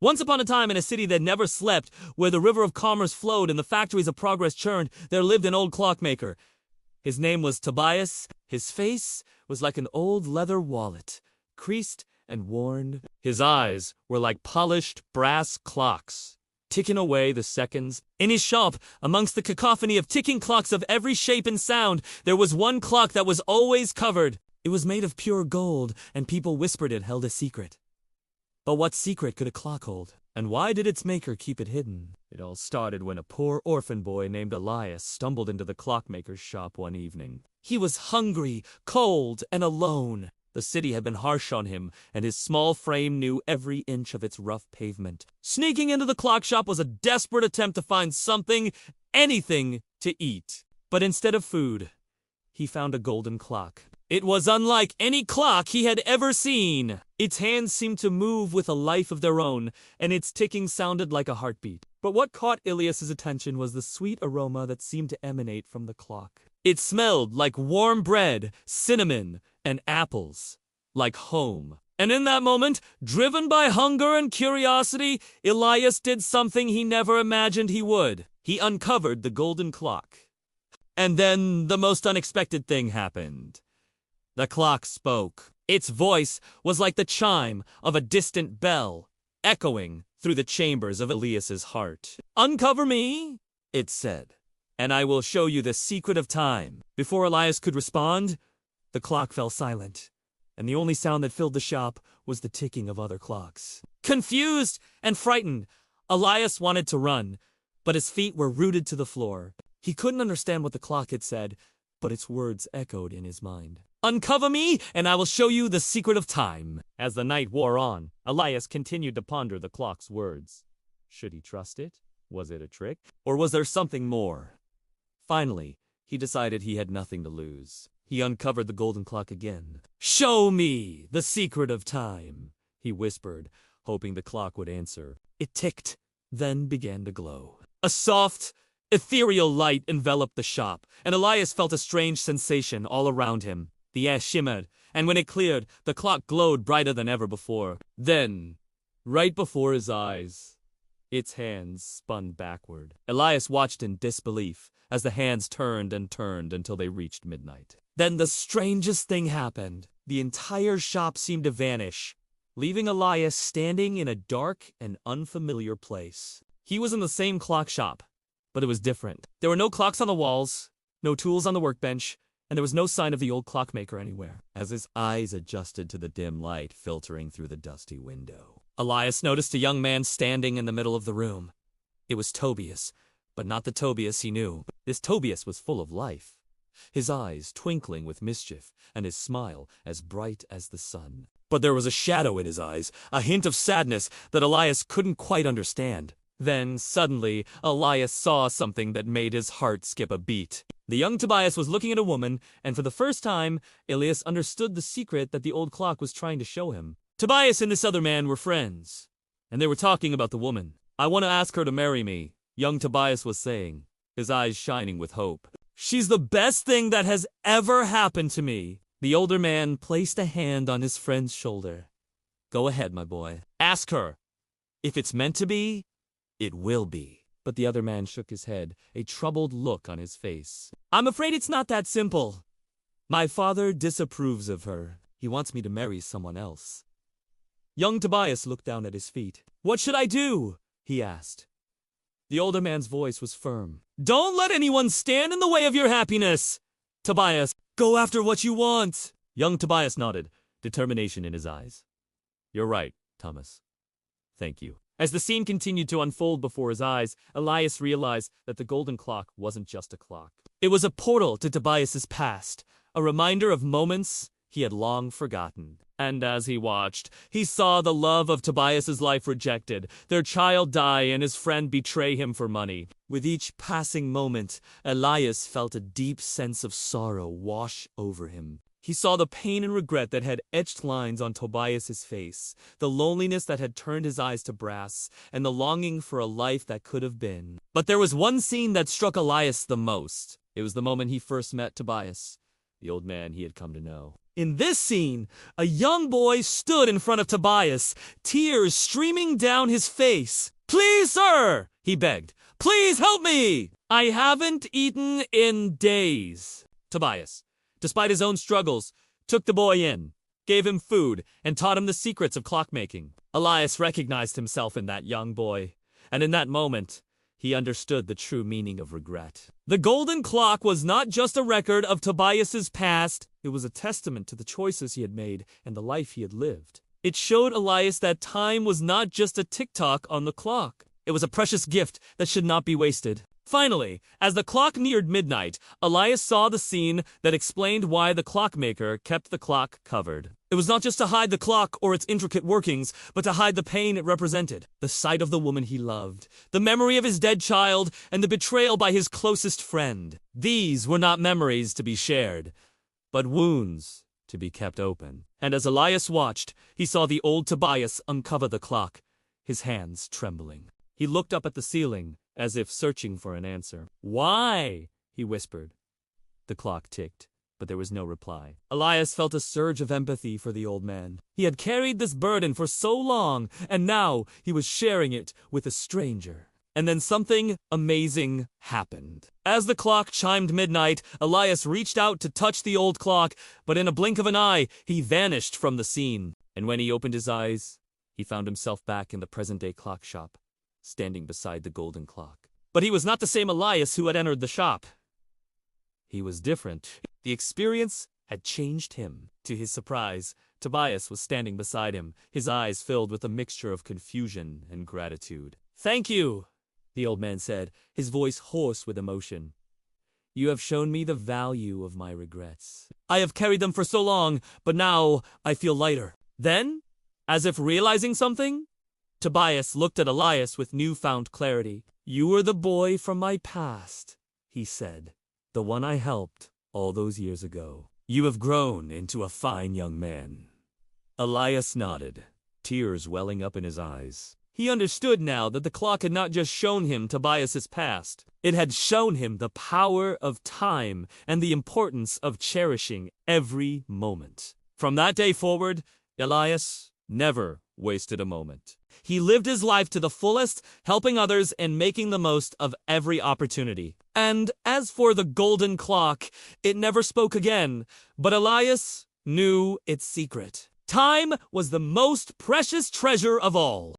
Once upon a time in a city that never slept, where the river of commerce flowed and the factories of progress churned, there lived an old clockmaker. His name was Tobias. His face was like an old leather wallet, creased and worn. His eyes were like polished brass clocks, ticking away the seconds. In his shop, amongst the cacophony of ticking clocks of every shape and sound, there was one clock that was always covered. It was made of pure gold, and people whispered it held a secret. But what secret could a clock hold? And why did its maker keep it hidden? It all started when a poor orphan boy named Elias stumbled into the clockmaker's shop one evening. He was hungry, cold, and alone. The city had been harsh on him, and his small frame knew every inch of its rough pavement. Sneaking into the clock shop was a desperate attempt to find something, anything, to eat. But instead of food, he found a golden clock. It was unlike any clock he had ever seen. Its hands seemed to move with a life of their own, and its ticking sounded like a heartbeat. But what caught Ilias's attention was the sweet aroma that seemed to emanate from the clock. It smelled like warm bread, cinnamon, and apples, like home. And in that moment, driven by hunger and curiosity, Elias did something he never imagined he would. He uncovered the golden clock. And then the most unexpected thing happened. The clock spoke. Its voice was like the chime of a distant bell, echoing through the chambers of Elias's heart. "Uncover me," it said, "and I will show you the secret of time." Before Elias could respond, the clock fell silent, and the only sound that filled the shop was the ticking of other clocks. Confused and frightened, Elias wanted to run, but his feet were rooted to the floor. He couldn't understand what the clock had said, but its words echoed in his mind. "Uncover me, and I will show you the secret of time." As the night wore on, Elias continued to ponder the clock's words. Should he trust it? Was it a trick? Or was there something more? Finally, he decided he had nothing to lose. He uncovered the golden clock again. "Show me the secret of time," he whispered, hoping the clock would answer. It ticked, then began to glow. A soft, ethereal light enveloped the shop, and Elias felt a strange sensation all around him. The air shimmered, and when it cleared, the clock glowed brighter than ever before. Then, right before his eyes, its hands spun backward. Elias watched in disbelief as the hands turned and turned until they reached midnight. Then the strangest thing happened. The entire shop seemed to vanish, leaving Elias standing in a dark and unfamiliar place. He was in the same clock shop, but it was different. There were no clocks on the walls, no tools on the workbench, and there was no sign of the old clockmaker anywhere. As his eyes adjusted to the dim light filtering through the dusty window, Elias noticed a young man standing in the middle of the room. It was Tobias, but not the Tobias he knew. This Tobias was full of life, his eyes twinkling with mischief, and his smile as bright as the sun. But there was a shadow in his eyes, a hint of sadness that Elias couldn't quite understand. Then, suddenly, Elias saw something that made his heart skip a beat. The young Tobias was looking at a woman, and for the first time, Elias understood the secret that the old clock was trying to show him. Tobias and this other man were friends, and they were talking about the woman. "I want to ask her to marry me," young Tobias was saying, his eyes shining with hope. "She's the best thing that has ever happened to me." The older man placed a hand on his friend's shoulder. "Go ahead, my boy. Ask her. If it's meant to be, it will be." But the other man shook his head, a troubled look on his face. "I'm afraid it's not that simple. My father disapproves of her. He wants me to marry someone else." Young Tobias looked down at his feet. "What should I do?" he asked. The older man's voice was firm. "Don't let anyone stand in the way of your happiness. Tobias, go after what you want." Young Tobias nodded, determination in his eyes. "You're right, Thomas. Thank you." As the scene continued to unfold before his eyes, Elias realized that the golden clock wasn't just a clock. It was a portal to Tobias's past, a reminder of moments he had long forgotten. And as he watched, he saw the love of Tobias's life rejected, their child die, and his friend betray him for money. With each passing moment, Elias felt a deep sense of sorrow wash over him. He saw the pain and regret that had etched lines on Tobias's face, the loneliness that had turned his eyes to brass, and the longing for a life that could have been. But there was one scene that struck Elias the most. It was the moment he first met Tobias, the old man he had come to know. In this scene, a young boy stood in front of Tobias, tears streaming down his face. "Please, sir," he begged. "Please help me! I haven't eaten in days." Tobias, despite his own struggles, took the boy in, gave him food, and taught him the secrets of clockmaking. Elias recognized himself in that young boy, and in that moment, he understood the true meaning of regret. The golden clock was not just a record of Tobias's past, it was a testament to the choices he had made and the life he had lived. It showed Elias that time was not just a tick-tock on the clock. It was a precious gift that should not be wasted. Finally, as the clock neared midnight, Elias saw the scene that explained why the clockmaker kept the clock covered. It was not just to hide the clock or its intricate workings, but to hide the pain it represented. The sight of the woman he loved, the memory of his dead child, and the betrayal by his closest friend. These were not memories to be shared, but wounds to be kept open. And as Elias watched, he saw the old Tobias uncover the clock, his hands trembling. He looked up at the ceiling, as if searching for an answer. "Why?" he whispered. The clock ticked, but there was no reply. Elias felt a surge of empathy for the old man. He had carried this burden for so long, and now he was sharing it with a stranger. And then something amazing happened. As the clock chimed midnight, Elias reached out to touch the old clock, but in a blink of an eye, he vanished from the scene. And when he opened his eyes, he found himself back in the present-day clock shop, standing beside the golden clock. But he was not the same Elias who had entered the shop. He was different. The experience had changed him. To his surprise, Tobias was standing beside him, his eyes filled with a mixture of confusion and gratitude. "Thank you," the old man said, his voice hoarse with emotion. "You have shown me the value of my regrets. I have carried them for so long, but now I feel lighter." Then, as if realizing something, Tobias looked at Elias with newfound clarity. "You were the boy from my past," he said, "the one I helped all those years ago. You have grown into a fine young man." Elias nodded, tears welling up in his eyes. He understood now that the clock had not just shown him Tobias's past. It had shown him the power of time and the importance of cherishing every moment. From that day forward, Elias never wasted a moment. He lived his life to the fullest, helping others and making the most of every opportunity. And as for the golden clock, it never spoke again, but Elias knew its secret. Time was the most precious treasure of all.